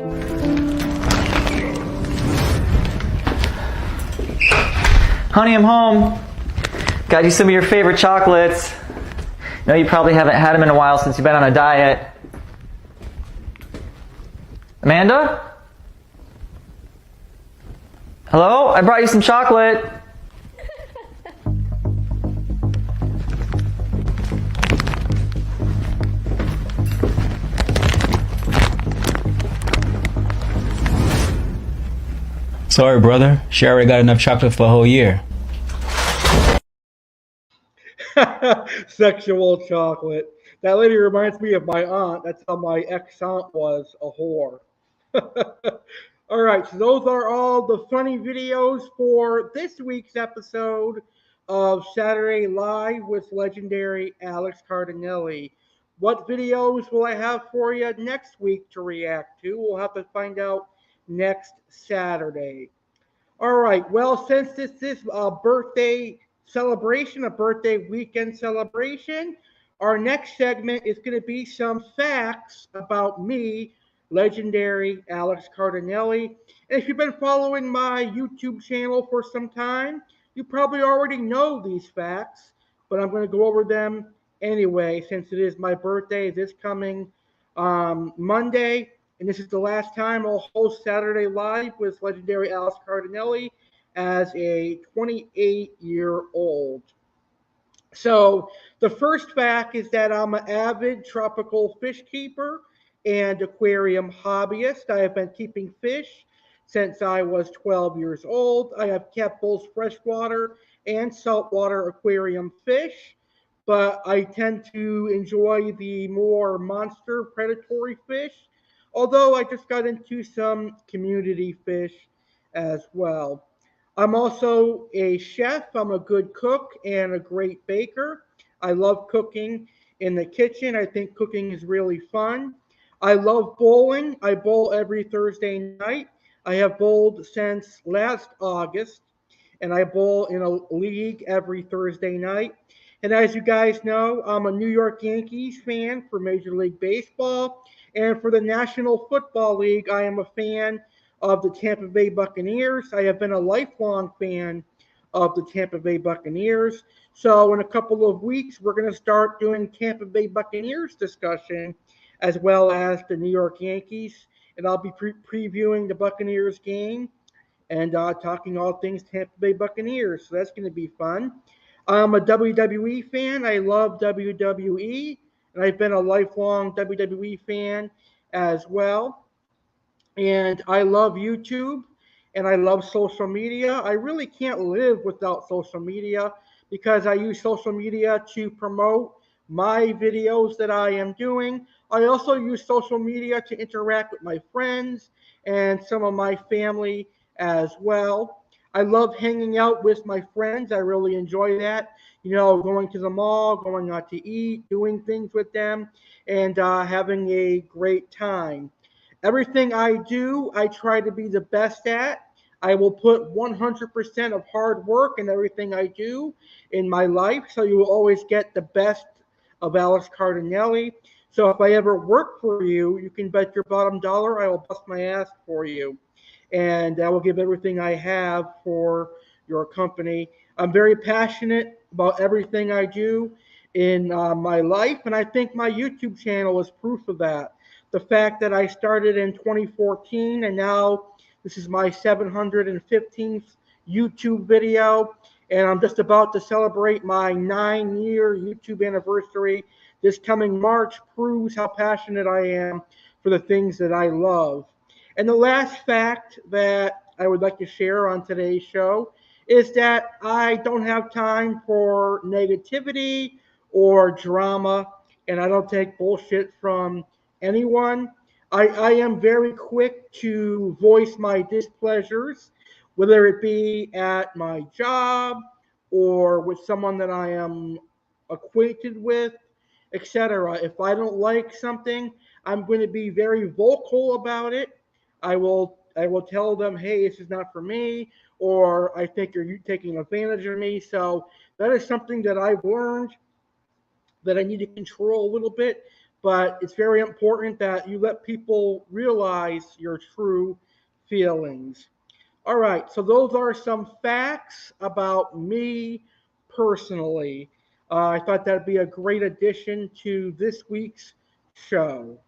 Honey, I'm home. Got you some of your favorite chocolates. I know you probably haven't had them in a while since you've been on a diet. Amanda? Hello? I brought you some chocolate. Sorry, brother. She already got enough chocolate for a whole year. Sexual chocolate. That lady reminds me of my aunt. That's how my ex-aunt was, a whore. All right, so those are all the funny videos for this week's episode of Saturday Live with Legendary Alex Cardinale. What videos will I have for you next week to react to? We'll have to find out next Saturday. All right, well, since this is a birthday celebration, a birthday weekend celebration, our next segment is going to be some facts about me, Legendary Alex Cardinale. And if you've been following my YouTube channel for some time, you probably already know these facts, but I'm going to go over them anyway since it is my birthday this coming Monday. And this is the last time I'll host Saturday Live with Legendary Alex Cardinale as a 28-year-old. So the first fact is that I'm an avid tropical fish keeper and aquarium hobbyist. I have been keeping fish since I was 12 years old. I have kept both freshwater and saltwater aquarium fish, but I tend to enjoy the more monster predatory fish, although I just got into some community fish as well. I'm also a chef. I'm a good cook and a great baker. I love cooking in the kitchen. I think cooking is really fun. I love bowling. I bowl every Thursday night. I have bowled since last August, and I bowl in a league every Thursday night. And as you guys know, I'm a New York Yankees fan for Major League Baseball. And for the National Football League, I am a fan of the Tampa Bay Buccaneers. I have been a lifelong fan of the Tampa Bay Buccaneers. So in a couple of weeks, we're going to start doing Tampa Bay Buccaneers discussion as well as the New York Yankees. And I'll be previewing the Buccaneers game and talking all things Tampa Bay Buccaneers. So that's going to be fun. I'm a WWE fan. I love WWE, and I've been a lifelong WWE fan as well. And I love YouTube, and I love social media. I really can't live without social media because I use social media to promote my videos that I am doing. I also use social media to interact with my friends and some of my family as well. I love hanging out with my friends. I really enjoy that. You know, going to the mall, going out to eat, doing things with them, and having a great time. Everything I do, I try to be the best at. I will put 100% of hard work in everything I do in my life, so you will always get the best of Alex Cardinale. So if I ever work for you, you can bet your bottom dollar I will bust my ass for you. And I will give everything I have for your company. I'm very passionate about everything I do in my life, and I think my YouTube channel is proof of that. The fact that I started in 2014 and now this is my 715th YouTube video, and I'm just about to celebrate my 9-year YouTube anniversary this coming March, proves how passionate I am for the things that I love. And the last fact that I would like to share on today's show is that I don't have time for negativity or drama, and I don't take bullshit from anyone. I am very quick to voice my displeasures, whether it be at my job or with someone that I am acquainted with, etc. If I don't like something, I'm going to be very vocal about it. I will tell them, hey, this is not for me, or I think you're taking advantage of me. So that is something that I've learned that I need to control a little bit. But it's very important that you let people realize your true feelings. All right, so those are some facts about me personally. I thought that'd be a great addition to this week's show.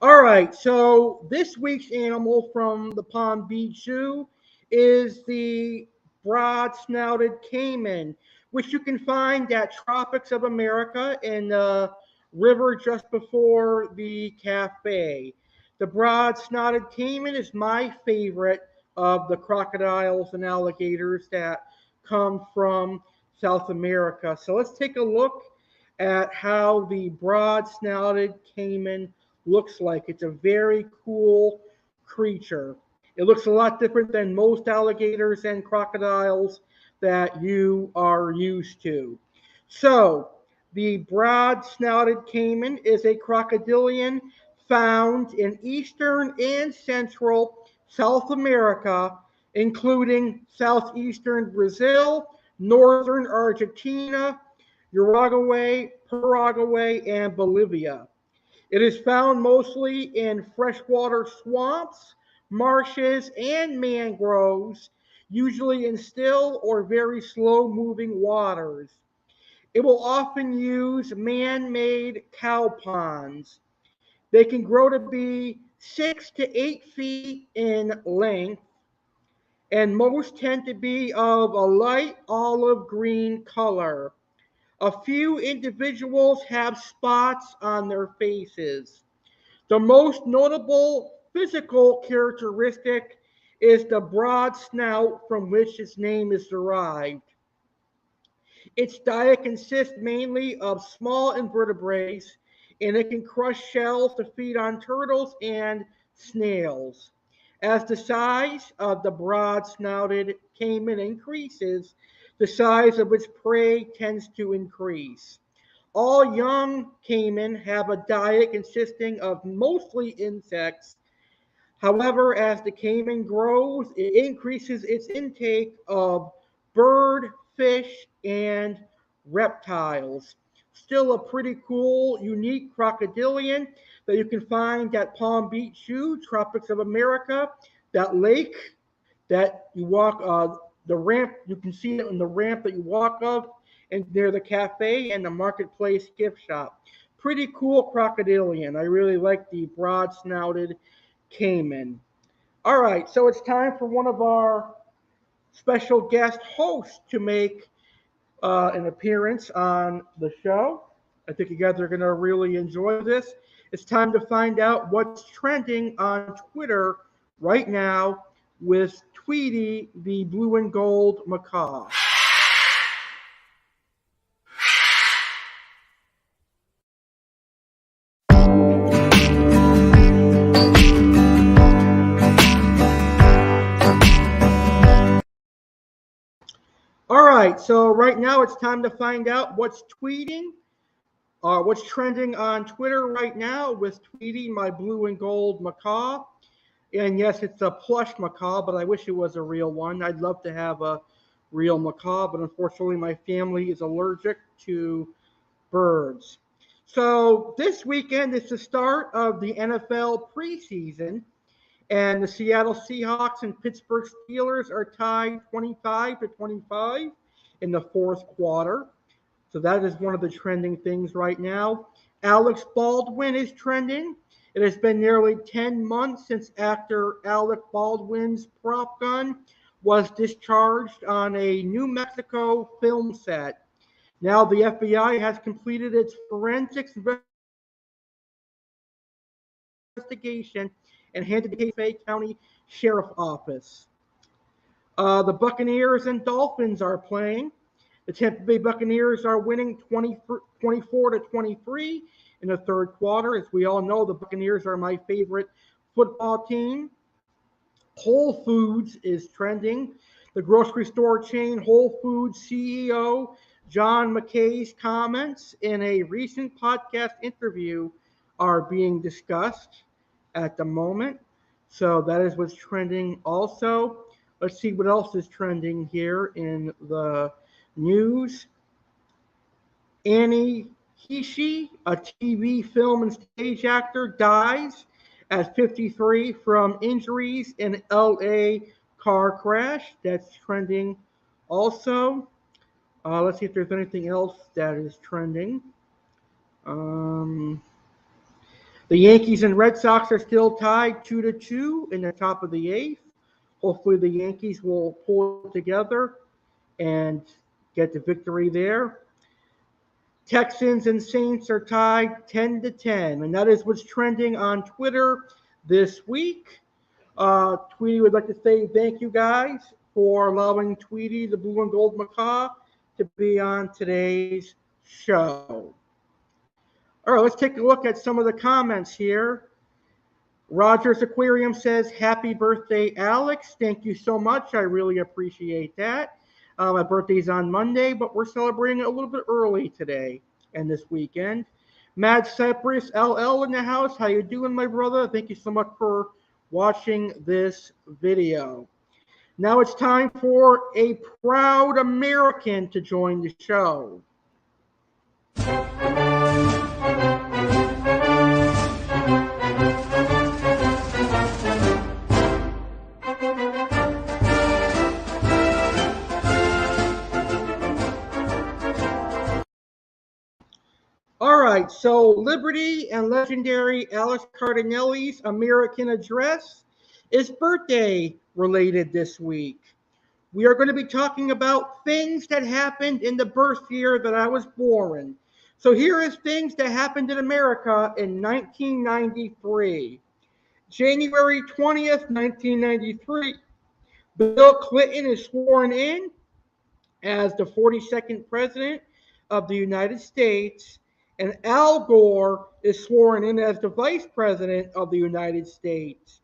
All right, so this week's animal from the Palm Beach Zoo is the Broad Snouted Caiman, which you can find at Tropics of America in the river just before the cafe. The Broad Snouted Caiman is my favorite of the crocodiles and alligators that come from South America. So let's take a look at how the Broad Snouted Caiman looks like. It's a very cool creature. It looks a lot different than most alligators and crocodiles that you are used to. So, the broad snouted caiman is a crocodilian found in eastern and central South America, including southeastern Brazil, northern Argentina, Uruguay, Paraguay, and Bolivia. It is found mostly in freshwater swamps, marshes, and mangroves, usually in still or very slow moving waters. It will often use man made cow ponds. They can grow to be 6 to 8 feet in length, and most tend to be of a light olive green color. A few individuals have spots on their faces. The most notable physical characteristic is the broad snout from which its name is derived. Its diet consists mainly of small invertebrates, and it can crush shells to feed on turtles and snails. As the size of the broad snouted caiman increases, the size of its prey tends to increase. All young caiman have a diet consisting of mostly insects. However, as the caiman grows, it increases its intake of bird, fish, and reptiles. Still a pretty cool, unique crocodilian that you can find at Palm Beach Zoo, Tropics of America. That lake that you walk, the ramp, you can see it on the ramp that you walk up, and near the cafe and the marketplace gift shop. Pretty cool crocodilian. I really like the broad snouted caiman. All right, so it's time for one of our special guest hosts to make an appearance on the show. I think you guys are going to really enjoy this. It's time to find out what's trending on Twitter right now with Tweety, the blue and gold macaw. All right, so right now it's time to find out what's what's trending on Twitter right now with Tweety, my blue and gold macaw. And yes, it's a plush macaw, but I wish it was a real one. I'd love to have a real macaw, but unfortunately my family is allergic to birds. So this weekend is the start of the NFL preseason, and the Seattle Seahawks and Pittsburgh Steelers are tied 25-25 in the fourth quarter. So that is one of the trending things right now. Alex Baldwin is trending. It has been nearly 10 months since actor Alec Baldwin's prop gun was discharged on a New Mexico film set. Now the FBI has completed its forensics investigation and handed the case to the County Sheriff Office. The Buccaneers and Dolphins are playing. The Tampa Bay Buccaneers are winning 24 to 23 in the third quarter. As we all know, the Buccaneers are my favorite football team. Whole Foods is trending. The grocery store chain Whole Foods CEO John McKay's comments in a recent podcast interview are being discussed at the moment. So that is what's trending also. Let's see what else is trending here in the news. Annie Heche, a TV, film, and stage actor, dies at 53 from injuries in LA car crash. That's trending also. Let's see if there's anything else that is trending. The Yankees and Red Sox are still tied 2-2 in the top of the eighth. Hopefully the Yankees will pull it together and get the victory there. Texans and Saints are tied 10-10, and that is what's trending on Twitter this week. Tweety would like to say thank you guys for allowing Tweety, the blue and gold macaw, to be on today's show. All right, let's take a look at some of the comments here. Rogers Aquarium says, happy birthday, Alex. Thank you so much. I really appreciate that. My birthday's on Monday, but we're celebrating it a little bit early today and this weekend. Mad Cypress LL in the house. How you doing, my brother? Thank you so much for watching this video. Now it's time for a proud American to join the show. All right, so Liberty and Legendary Alex Cardinale's American Address is birthday related this week. We are going to be talking about things that happened in the birth year that I was born. So here is things that happened in America in 1993. January 20th, 1993, Bill Clinton is sworn in as the 42nd president of the United States, and Al Gore is sworn in as the vice president of the United States.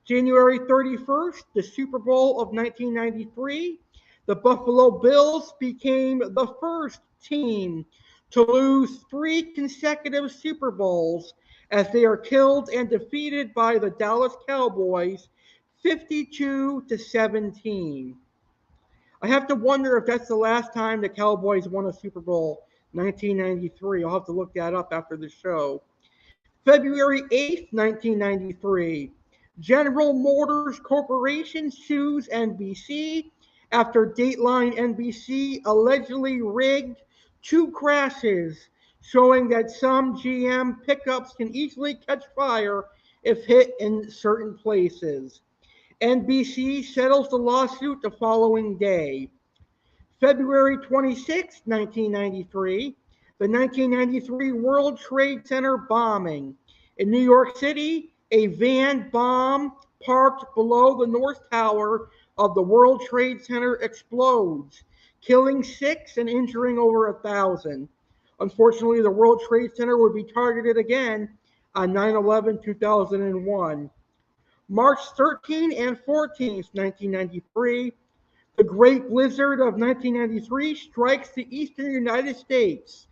January 31st, the Super Bowl of 1993, the Buffalo Bills became the first team to lose 3 consecutive Super Bowls as they are killed and defeated by the Dallas Cowboys 52-17. I have to wonder if that's the last time the Cowboys won a Super Bowl, 1993. I'll have to look that up after the show. February 8th, 1993, General Motors Corporation sues NBC after Dateline NBC allegedly rigged 2 crashes, showing that some GM pickups can easily catch fire if hit in certain places. NBC settles the lawsuit the following day. February 26, 1993, the 1993 World Trade Center bombing. In New York City, a van bomb parked below the North Tower of the World Trade Center explodes, killing 6 and injuring over 1,000. Unfortunately, the World Trade Center would be targeted again on 9/11/2001. March 13 and 14th, 1993, the Great Blizzard of 1993 strikes the eastern United States,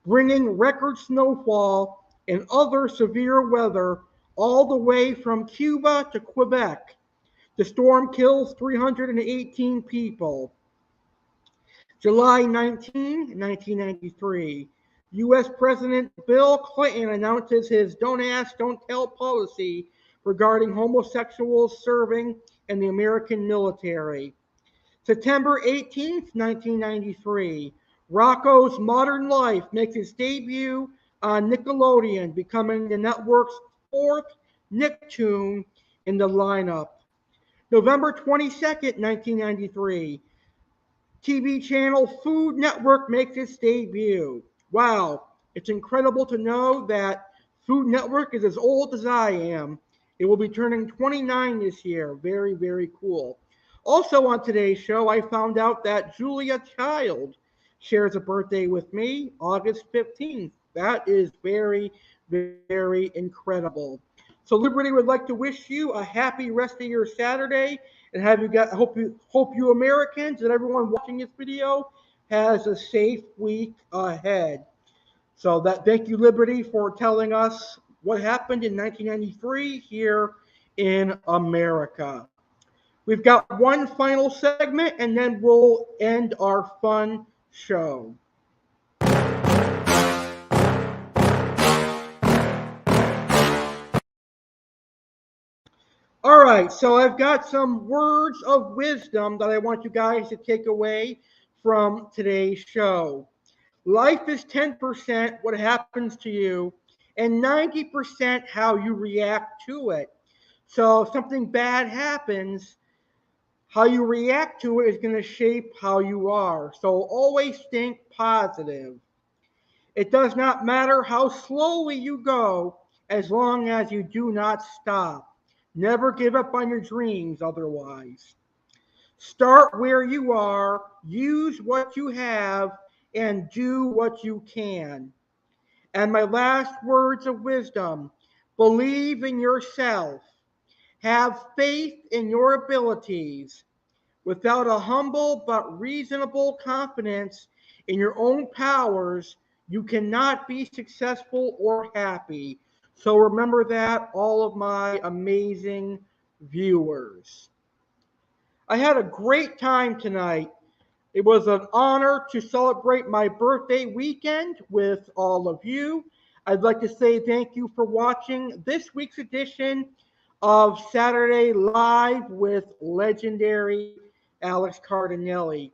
bringing record snowfall and other severe weather all the way from Cuba to Quebec. The storm kills 318 people. July 19, 1993, U.S. President Bill Clinton announces his don't ask, don't tell policy regarding homosexuals serving in the American military. September 18th, 1993, Rocko's Modern Life makes its debut on Nickelodeon, becoming the network's 4th Nicktoon in the lineup. November 22nd, 1993, TV channel Food Network makes its debut. Wow, it's incredible to know that Food Network is as old as I am. It will be turning 29 this year. Very, very cool. Also on today's show, I found out that Julia Child shares a birthday with me, August 15th. That is very, very incredible. So Liberty would like to wish you a happy rest of your Saturday, and hope you Americans and everyone watching this video has a safe week ahead. So thank you, Liberty, for telling us what happened in 1993 here in America. We've got one final segment, and then we'll end our fun show. All right, so I've got some words of wisdom that I want you guys to take away from today's show. Life is 10% what happens to you, and 90% how you react to it. So if something bad happens, how you react to it is going to shape how you are. So always think positive. It does not matter how slowly you go as long as you do not stop. Never give up on your dreams otherwise. Start where you are, use what you have, and do what you can. And my last words of wisdom: believe in yourself. Have faith in your abilities. Without a humble but reasonable confidence in your own powers, you cannot be successful or happy. So remember that, all of my amazing viewers. I had a great time tonight. It was an honor to celebrate my birthday weekend with all of you. I'd like to say thank you for watching this week's edition of Saturday Live with Legendary Alex Cardinale.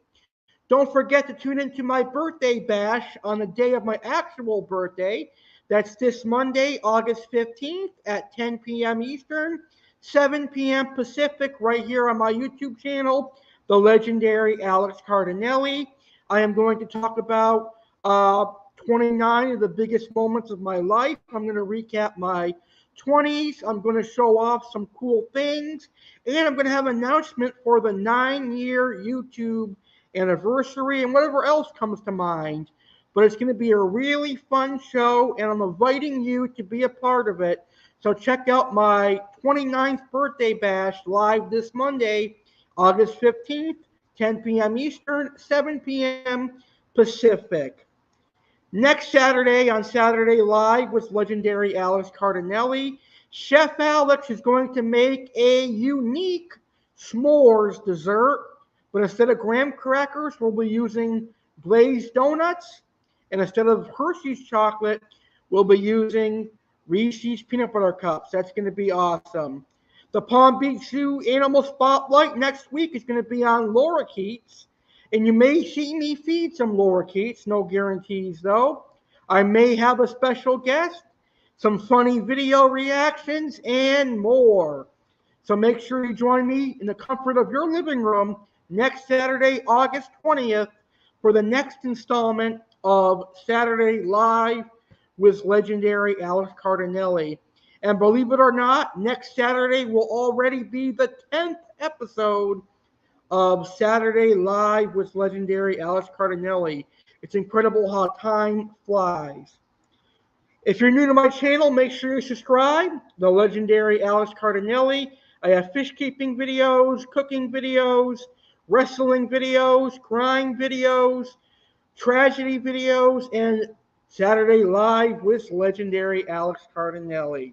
Don't forget to tune into my birthday bash on the day of my actual birthday. That's this Monday, August 15th at 10 p.m. Eastern, 7 p.m. Pacific, right here on my YouTube channel, The Legendary Alex Cardinale. I am going to talk about 29 of the biggest moments of my life. I'm going to recap my 20s. I'm going to show off some cool things. And I'm going to have an announcement for the 9-year YouTube anniversary and whatever else comes to mind. But it's going to be a really fun show, and I'm inviting you to be a part of it. So check out my 29th birthday bash live this Monday, August 15th, 10 p.m. Eastern, 7 p.m. Pacific. Next Saturday on Saturday Live with Legendary Alex Cardinale, Chef Alex is going to make a unique s'mores dessert. But instead of graham crackers, we'll be using glazed donuts. And instead of Hershey's chocolate, we'll be using Reese's peanut butter cups. That's going to be awesome. The Palm Beach Zoo Animal Spotlight next week is going to be on lorikeets. And you may see me feed some lorikeets. No guarantees, though. I may have a special guest, some funny video reactions, and more. So make sure you join me in the comfort of your living room next Saturday, August 20th, for the next installment of Saturday Live with Legendary Alex Cardinale. And believe it or not, next Saturday will already be the 10th episode of Saturday Live with Legendary Alex Cardinale. It's incredible how time flies. If you're new to my channel, make sure you subscribe. The Legendary Alex Cardinale. I have fish keeping videos, cooking videos, wrestling videos, crime videos, tragedy videos, and Saturday Live with Legendary Alex Cardinale.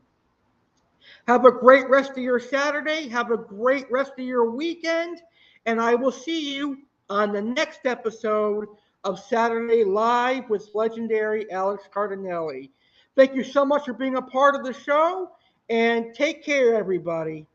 Have a great rest of your Saturday. Have a great rest of your weekend. And I will see you on the next episode of Saturday Live with Legendary Alex Cardinale. Thank you so much for being a part of the show. And take care, everybody.